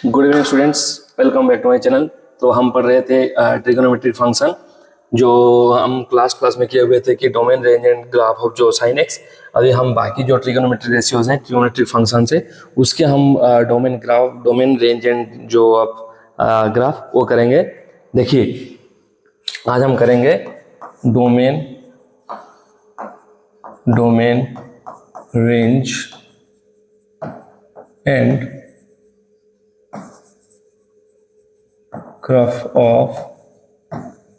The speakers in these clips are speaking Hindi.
Good evening students, welcome back to my channel. तो हम पढ़ रहे थे ट्रिगोनोमेट्रिक फंक्शन, जो हम क्लास में किए हुए थे कि domain range and graph of जो साइन एक्स। अभी हम बाकी जो ट्रिगोनोमेट्रिक रेशियोज हैं ट्रिगोनोमेट्रिक फंक्शन से, उसके हम डोमेन रेंज एंड जो आप ग्राफ वो करेंगे। देखिए, आज हम करेंगे domain range and graph of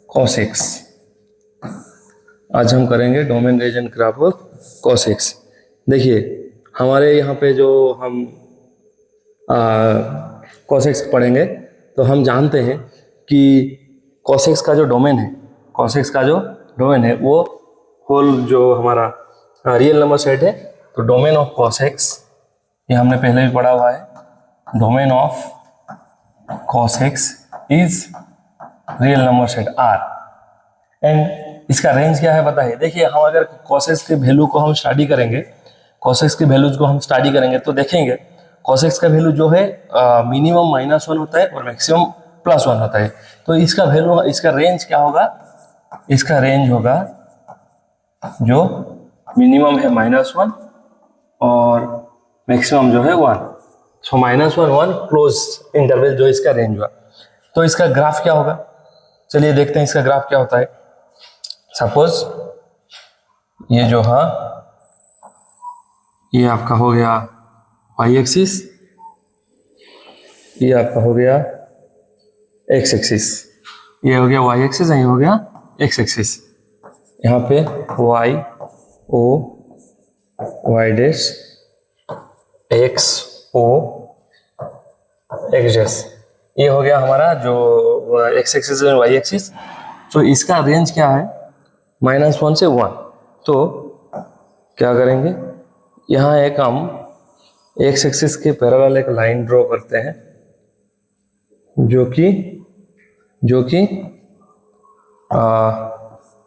cos x। आज हम करेंगे domain range and graph of cos x। देखिए, हमारे यहाँ पे जो हम cos x पढ़ेंगे तो हम जानते हैं कि cos x का जो डोमेन है वो होल जो हमारा रियल नंबर सेट है। तो डोमेन ऑफ cos x ये हमने पहले भी पढ़ा हुआ है। Domain of cos x is real number set R and इसका रेंज क्या है बताइए। देखिए, हम अगर cos x के वैल्यू को हम स्टडी करेंगे, तो देखेंगे cos x का वैल्यू जो है मिनिमम -1 होता है और मैक्सिमम +1 होता है। तो इसका रेंज क्या होगा? इसका रेंज होगा जो मिनिमम है -1 और मैक्सिमम जो है 1। सो -1 1 क्लोज इंटरवल जो इसका रेंज हुआ। तो इसका ग्राफ क्या होगा? चलिए देखते हैं इसका ग्राफ क्या होता है। सपोज ये जो है ये आपका हो गया y एक्सिस, ये आपका हो गया x एक्सिस, ये हो गया y एक्सिस, ये हो गया x एक्सिस। यहाँ पे y o y dash x o x dash, ये हो गया हमारा जो x एक्सिस और y एक्सिस। तो इसका रेंज क्या है? -1 से 1। तो क्या करेंगे, यहाँ एक हम x एक्सिस के पैरेलल एक लाइन ड्रॉ करते हैं जो कि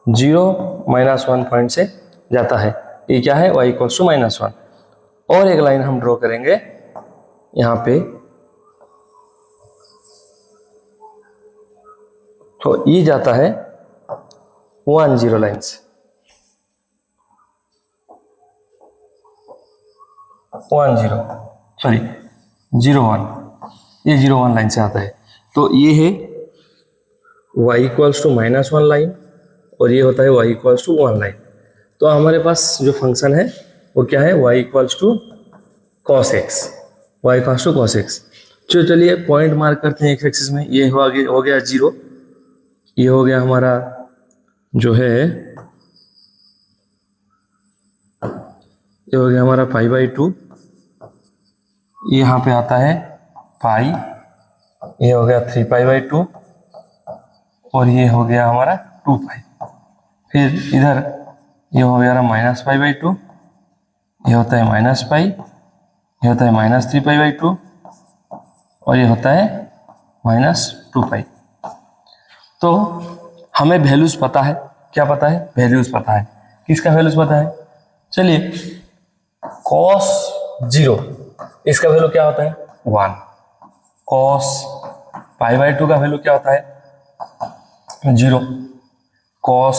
0 -1 पॉइंट से जाता है। ये क्या है? y = -1। और एक लाइन हम ड्रॉ करेंगे यहाँ पे, तो ये जाता है 1 0 लाइन से, 0 1, ये 0 1 लाइन से आता है। तो ये है y = -1 लाइन और ये होता है y = 1 लाइन। तो हमारे पास जो फंक्शन है वो क्या है? y = cos x। चलिए पॉइंट मार्क करते हैं x एक्सिस में। ये हो गया 0, ये हो गया हमारा जो है, ये हो गया हमारा π/2, ये यहाँ पे आता है पाई, ये हो गया 3π/2 और ये हो गया हमारा 2π। फिर इधर ये हो गया -π/2, ये होता है -π, ये होता है -3π/2 और ये होता है -2π। तो हमें वैल्यूज पता है। क्या पता है? वैल्यूज पता है। किसका वैल्यूज पता है? चलिए, cos 0 इसका वैल्यू क्या होता है? 1। cos π/2 का वैल्यू क्या होता है? 0। cos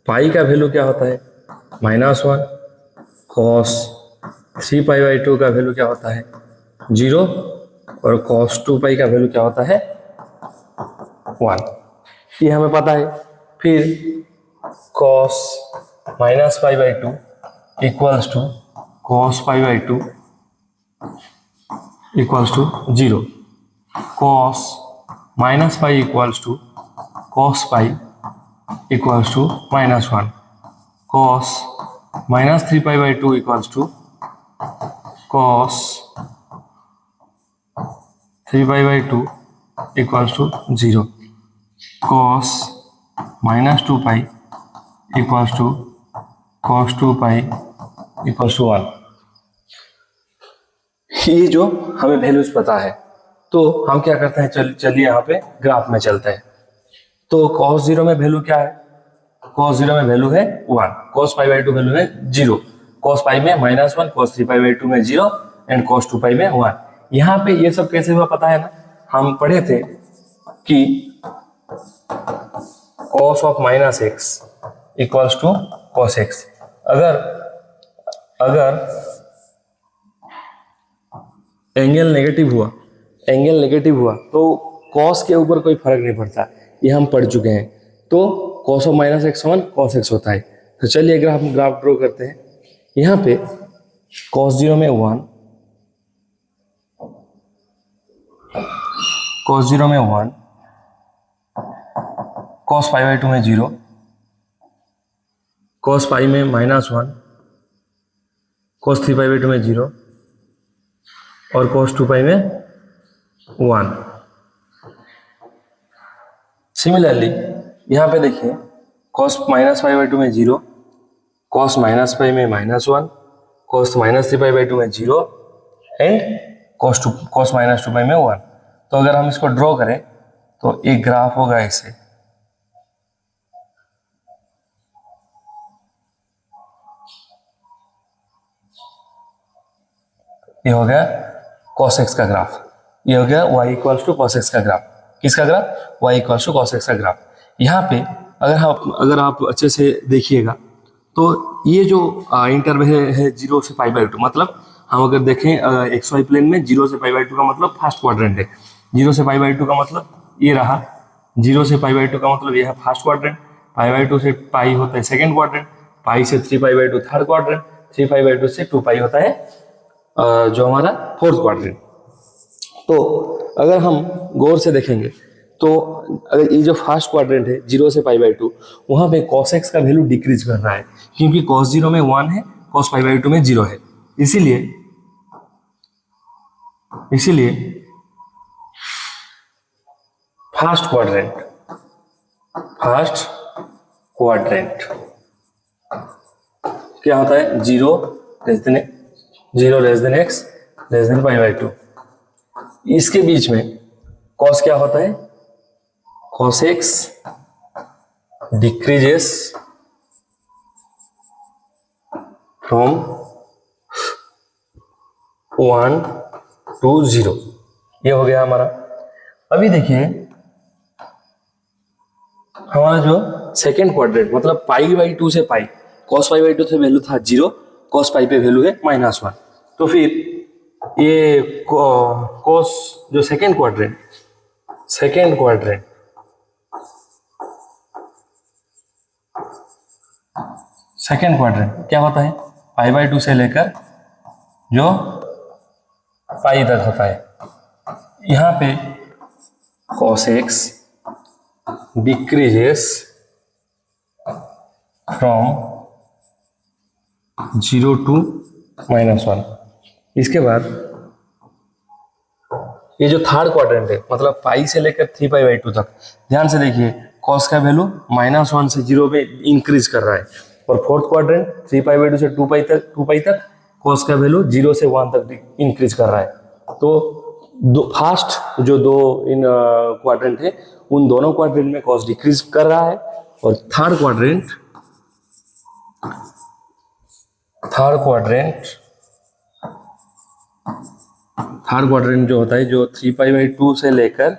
π का वैल्यू क्या होता है? -1। cos 3π/2 का वैल्यू क्या होता है? 0 और cos 2π का वैल्यू क्या होता है? 1। ये हमें पता है। फिर cos -π/2 equals to cos π/2 equals to 0। cos -π equals to cos π equals to -1। cos -3π/2 equals to cos 3π/2 equals to 0। cos -2π equals to cos 2π equals to 1। ये जो हमें वैल्यूज पता है, तो हम क्या करते हैं, चलिए यहाँ पे ग्राफ में चलते हैं। तो cos 0 में वैल्यू क्या है? cos 0 में वैल्यू है 1, cos π/2 वैल्यू है 0, cos π में -1, cos 3π/2 में 0 एंड cos 2π में 1। यहाँ पे ये सब कैसे हुआ पता है ना, हम पढ़े थे कि cos of minus x equals to cos x. अगर एंगल नेगेटिव हुआ तो cos के ऊपर कोई फर्क नहीं पड़ता, ये हम पढ़ चुके हैं। तो cos of minus x one cos x होता है। तो चलिए अगर हम ग्राफ ड्रॉ करते हैं, यहाँ पे cos 0 में 1, cos 0 में 1, cos पाई बाई 2 में 0, cos पाई में -1, cos 3 पाई बाई 2 में 0 और cos 2 पाई में 1। सिमिलरली यहाँ पे देखिए cos माइनस पाई बाई 2 में 0, cos माइनस पाई में -1, cos माइनस 3 पाई बाई 2 में 0 एंड cos माइनस 2 पाई में 1। तो अगर हम इसको ड्रॉ करें तो एक ग्राफ होगा ऐसे, ये हो गया cos x का ग्राफ, ये हो गया y equals to cos x का ग्राफ। किसका graph? y equals to cos x का ग्राफ। यहाँ पे अगर आप अच्छे से देखिएगा तो ये जो इंटरवल है 0 से पाई बाई 2, मतलब हम अगर देखें एक्स वाई प्लेन में 0 से पाई बाई 2 का मतलब फर्स्ट क्वाड्रेंट है, 0 से पाई बाई 2 का मतलब ये रहा, 0 से पाई बाई 2 का मतलब ये है फर्स्ट क्वाड्रेंट, पाई बाई 2 से पाई होता है सेकेंड क्वाड्रेंट, पाई से 3 pi by 2 third quadrant, 3 pi by 2 से 2 पाई होता है जो हमारा फोर्थ क्वाड्रेंट। तो अगर हम गौर से देखेंगे तो अगर ये जो फर्स्ट क्वाड्रेंट है 0 से पाई बाई 2, वहाँ पे cos x का वैल्यू डिक्रीज कर रहा है, क्योंकि cos 0 में 1 है, cos पाई बाई 2 में 0 है। इसीलिए फर्स्ट क्वाड्रेंट क्या होता है? 0 less than x less than pi by 2। इसके बीच में cos क्या होता है? cos x decreases from 1 to 0। ये हो गया हमारा। अभी देखिए हमारा जो सेकेंड क्वाड्रेंट, मतलब पाई बाई 2 से पाई, cos पाई बाई 2 से वैल्यू था 0, cos पाई पे वैल्यू है -1। तो फिर ये cos जो सेकेंड क्वाड्रेंट क्या होता है? पाई बाई 2 से लेकर जो पाई तक होता है। यहाँ पे cos x decreases from 0 to -1। इसके बाद ये जो थर्ड क्वाड्रेंट है, मतलब पाई से लेकर 3 पाई बाई 2 तक, ध्यान से देखिए cos का वैल्यू -1 से 0 पे इंक्रीज कर रहा है, और फोर्थ क्वाड्रेंट 3 पाई बाई 2 से 2 पाई तक cos का वैल्यू 0 से 1 तक इंक्रीज कर रहा है। तो फर्स्ट जो दो इन क्वाड्रेंट है, उन दोनों क्वाड्रेंट में cos डिक्रीज कर रहा है, और थर्ड क्वाड्रेंट जो होता है, जो 3 पाई बाई 2 से लेकर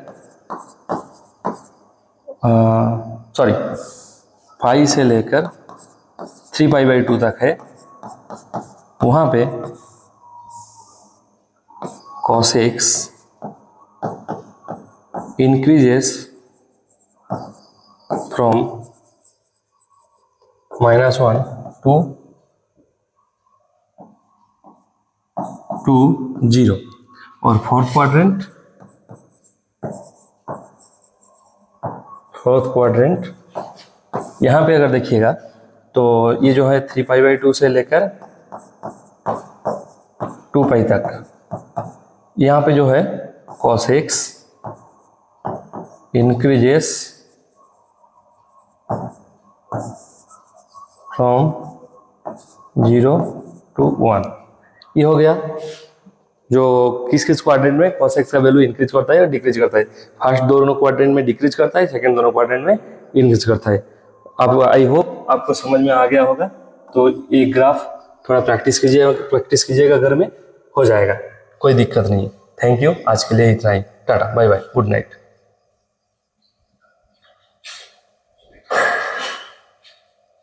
पाई से लेकर 3 पाई बाई 2 तक है, वहां पे cos x increases from -1 to 0। और फोर्थ क्वाड्रेंट यहाँ पे अगर देखिएगा तो ये जो है 3 पाई बाई 2 से लेकर 2 पाई तक, यहाँ पे जो है cos x increases from 0 to 1। ये हो गया जो किस क्वाड्रेंट में cos x का वैल्यू इंक्रीज करता है और डिक्रीज करता है। फर्स्ट दोनों क्वाड्रेंट में डिक्रीज करता है, सेकंड दोनों क्वाड्रेंट में इंक्रीज करता है। अब आई होप आपको समझ में आ गया होगा। तो ये ग्राफ थोड़ा प्रैक्टिस कीजिएगा घर में, हो जाएगा, कोई दिक्कत नहीं है। थैंक यू, आज के लिए इतना ही, ta-ta bye bye, good night.